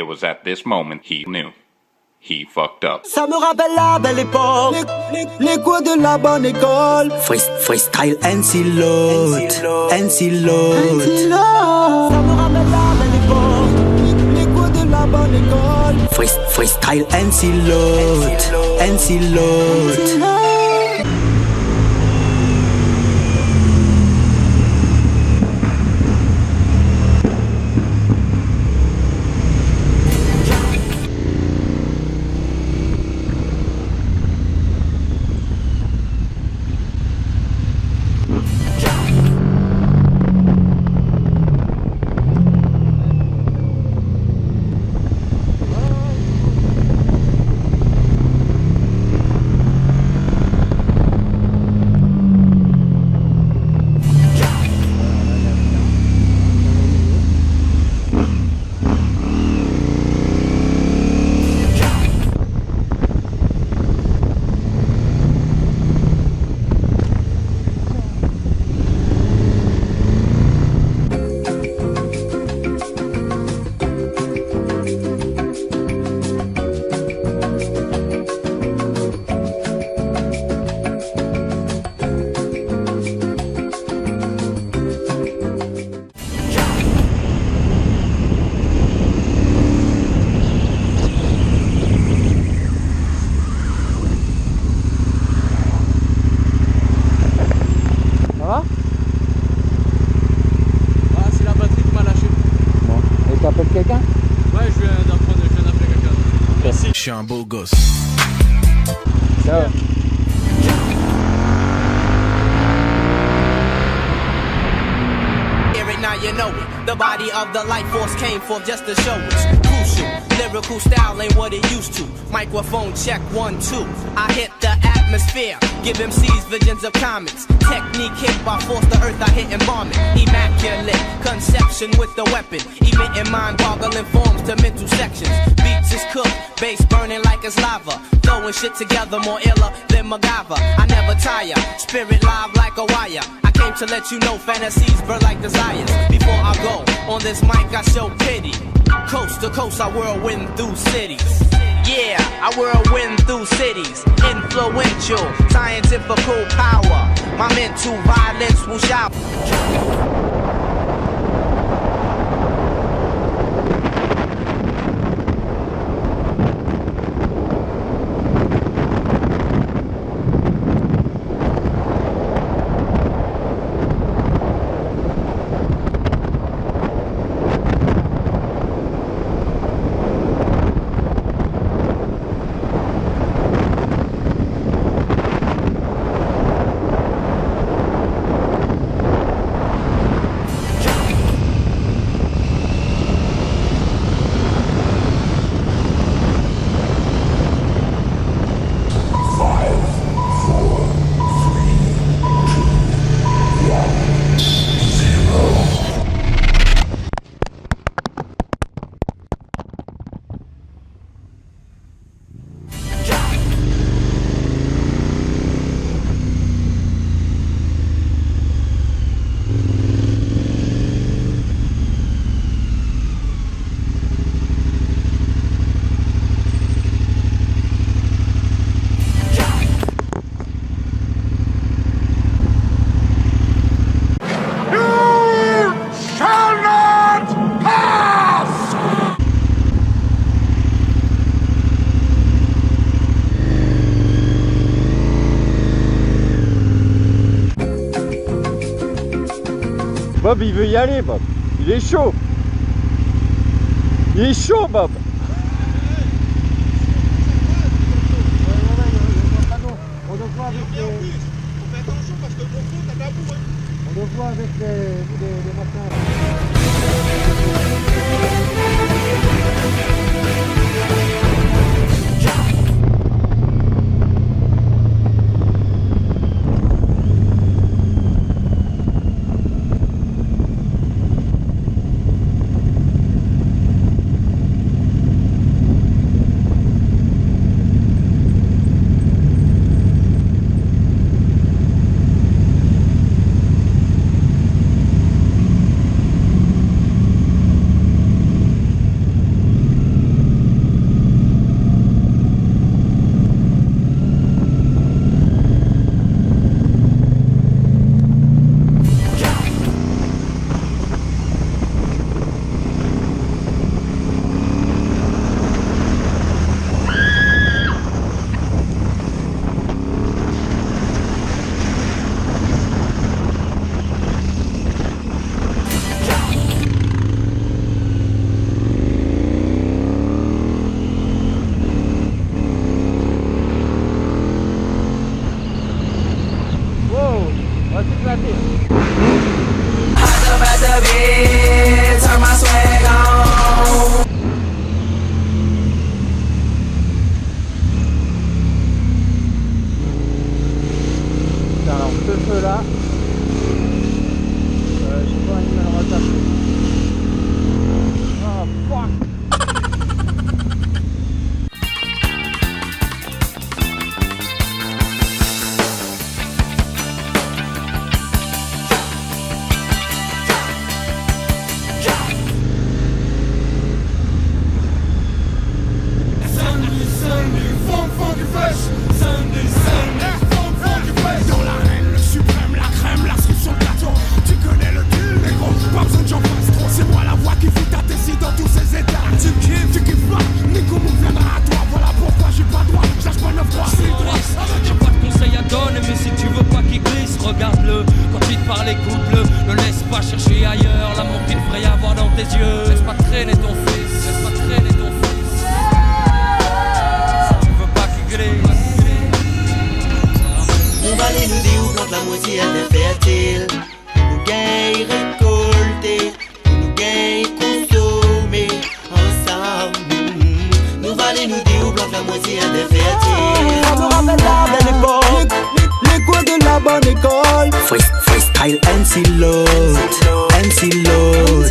It was at this moment he knew. He fucked up. Ça me rappelle la belle époque, les cours de la bonne école. Freestyle Ensilote. Ça me rappelle la belle époque, les cours de la bonne école. Freestyle Ensilote. Je suis un beau gosse. Ça va. Now you know it. The body of the life force came forth just to show it's crucial. Lyrical style ain't what it used to. Microphone check 1, 2. I hit the atmosphere. Give MCs visions of comets. Technique hit by force the earth I hit and bomb it. Immaculate conception with the weapon. Emitting mind-boggling forms to mental sections. Beats is cooked, bass burning like it's lava. Throwing shit together more iller than MacGyver. I never tire, spirit live like a wire. I came to let you know fantasies burn like desires. Before I go on this mic I show pity. Coast to coast I whirlwind through cities. Yeah, I whirlwind through cities. Influential, scientifical power. My mental violence will shout. Bob, il veut y aller, Bob. Il est chaud. Il est chaud, Bob. On le voit avec les... On fait attention parce que le gopro, t'as pas bout. On le voit avec les machins. éclater. Alors ce feu là, j'ai pas envie de me le retaper. Oh fuck. Regarde-le, quand il te parle, écoute-le. Ne laisse pas chercher ailleurs l'amour qu'il ferait y avoir dans tes yeux. Laisse pas traîner ton fils, laisse pas traîner ton fils. Si tu veux pas qu'il glisse. On va aller nous dire où plante la moitié à des fertiles. Nous gagne récolter, nous gagne consommer ensemble. Nous va aller nous dire où plante la moitié à des fertiles. On nous rappelle la belle époque. Les cours de la bonne école. Freestyle and load.